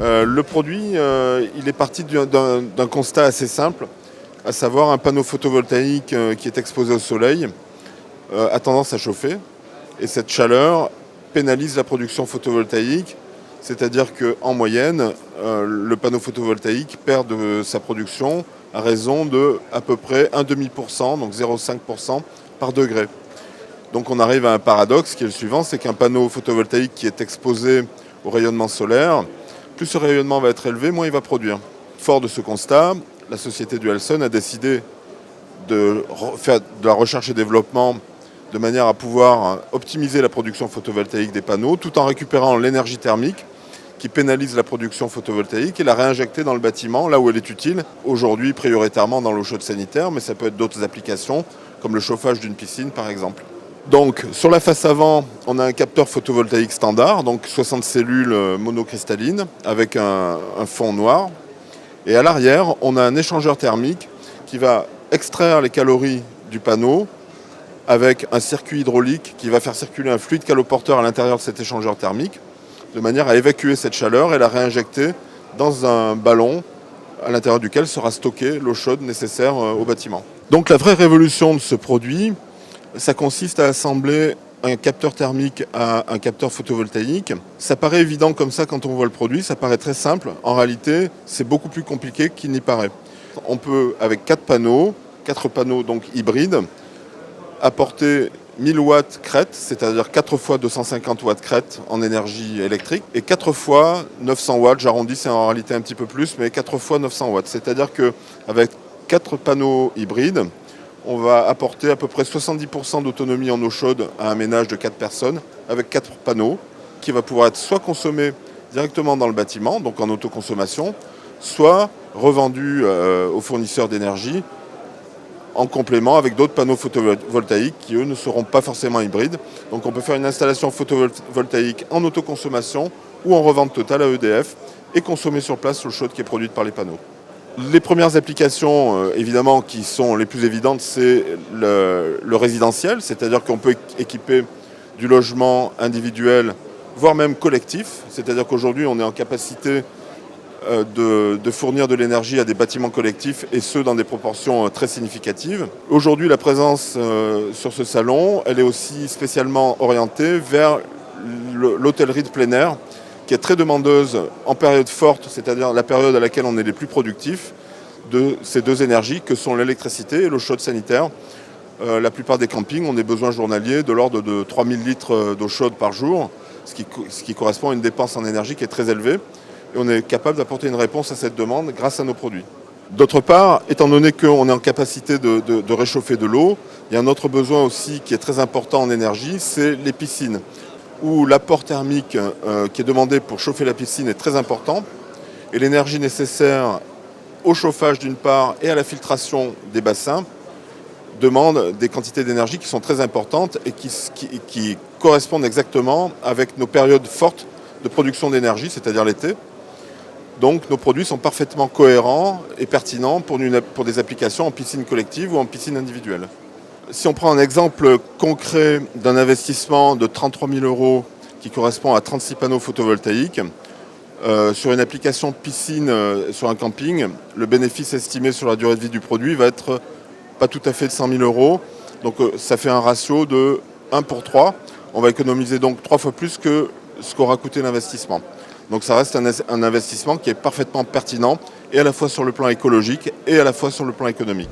Le produit, il est parti d'un constat assez simple, à savoir un panneau photovoltaïque qui est exposé au soleil a tendance à chauffer et cette chaleur pénalise la production photovoltaïque, c'est-à-dire qu'en moyenne, le panneau photovoltaïque perd de sa production à raison de à peu près 1,5%, donc 0,5% par degré. Donc on arrive à un paradoxe qui est le suivant, c'est qu'un panneau photovoltaïque qui est exposé au rayonnement solaire, plus ce rayonnement va être élevé, moins il va produire. Fort de ce constat, la société Dualsun a décidé de faire de la recherche et développement de manière à pouvoir optimiser la production photovoltaïque des panneaux tout en récupérant l'énergie thermique qui pénalise la production photovoltaïque et la réinjecter dans le bâtiment là où elle est utile, aujourd'hui prioritairement dans l'eau chaude sanitaire, mais ça peut être d'autres applications comme le chauffage d'une piscine par exemple. Donc sur la face avant, on a un capteur photovoltaïque standard, donc 60 cellules monocristallines avec un fond noir. Et à l'arrière, on a un échangeur thermique qui va extraire les calories du panneau avec un circuit hydraulique qui va faire circuler un fluide caloporteur à l'intérieur de cet échangeur thermique, de manière à évacuer cette chaleur et la réinjecter dans un ballon à l'intérieur duquel sera stockée l'eau chaude nécessaire au bâtiment. Donc la vraie révolution de ce produit, ça consiste à assembler un capteur thermique à un capteur photovoltaïque. Ça paraît évident comme ça quand on voit le produit, ça paraît très simple. En réalité, c'est beaucoup plus compliqué qu'il n'y paraît. On peut, avec 4 panneaux donc hybrides, apporter 1000 watts crête, c'est-à-dire 4 fois 250 watts crête en énergie électrique, et 4 fois 900 watts, j'arrondis, c'est en réalité un petit peu plus, mais 4 fois 900 watts. C'est-à-dire qu'avec 4 panneaux hybrides, on va apporter à peu près 70% d'autonomie en eau chaude à un ménage de 4 personnes avec 4 panneaux qui va pouvoir être soit consommé directement dans le bâtiment, donc en autoconsommation, soit revendu aux fournisseurs d'énergie en complément avec d'autres panneaux photovoltaïques qui, eux, ne seront pas forcément hybrides. Donc on peut faire une installation photovoltaïque en autoconsommation ou en revente totale à EDF et consommer sur place l'eau chaude qui est produite par les panneaux. Les premières applications, évidemment, qui sont les plus évidentes, c'est le résidentiel, c'est-à-dire qu'on peut équiper du logement individuel, voire même collectif, c'est-à-dire qu'aujourd'hui, on est en capacité de fournir de l'énergie à des bâtiments collectifs, et ce, dans des proportions très significatives. Aujourd'hui, la présence sur ce salon, elle est aussi spécialement orientée vers l'hôtellerie de plein air, qui est très demandeuse en période forte, c'est-à-dire la période à laquelle on est les plus productifs, de ces deux énergies que sont l'électricité et l'eau chaude sanitaire. La plupart des campings ont des besoins journaliers de l'ordre de 3000 litres d'eau chaude par jour, ce qui correspond à une dépense en énergie qui est très élevée. Et on est capable d'apporter une réponse à cette demande grâce à nos produits. D'autre part, étant donné qu'on est en capacité de réchauffer de l'eau, il y a un autre besoin aussi qui est très important en énergie, c'est les piscines, où l'apport thermique qui est demandé pour chauffer la piscine est très important, et l'énergie nécessaire au chauffage d'une part et à la filtration des bassins demande des quantités d'énergie qui sont très importantes et qui correspondent exactement avec nos périodes fortes de production d'énergie, c'est-à-dire l'été. Donc nos produits sont parfaitement cohérents et pertinents pour des applications en piscine collective ou en piscine individuelle. Si on prend un exemple concret d'un investissement de 33 000 € qui correspond à 36 panneaux photovoltaïques, sur une application piscine sur un camping, le bénéfice estimé sur la durée de vie du produit va être pas tout à fait de 100 000 €. Donc ça fait un ratio de 1 pour 3. On va économiser donc 3 fois plus que ce qu'aura coûté l'investissement. Donc ça reste un investissement qui est parfaitement pertinent, et à la fois sur le plan écologique et à la fois sur le plan économique.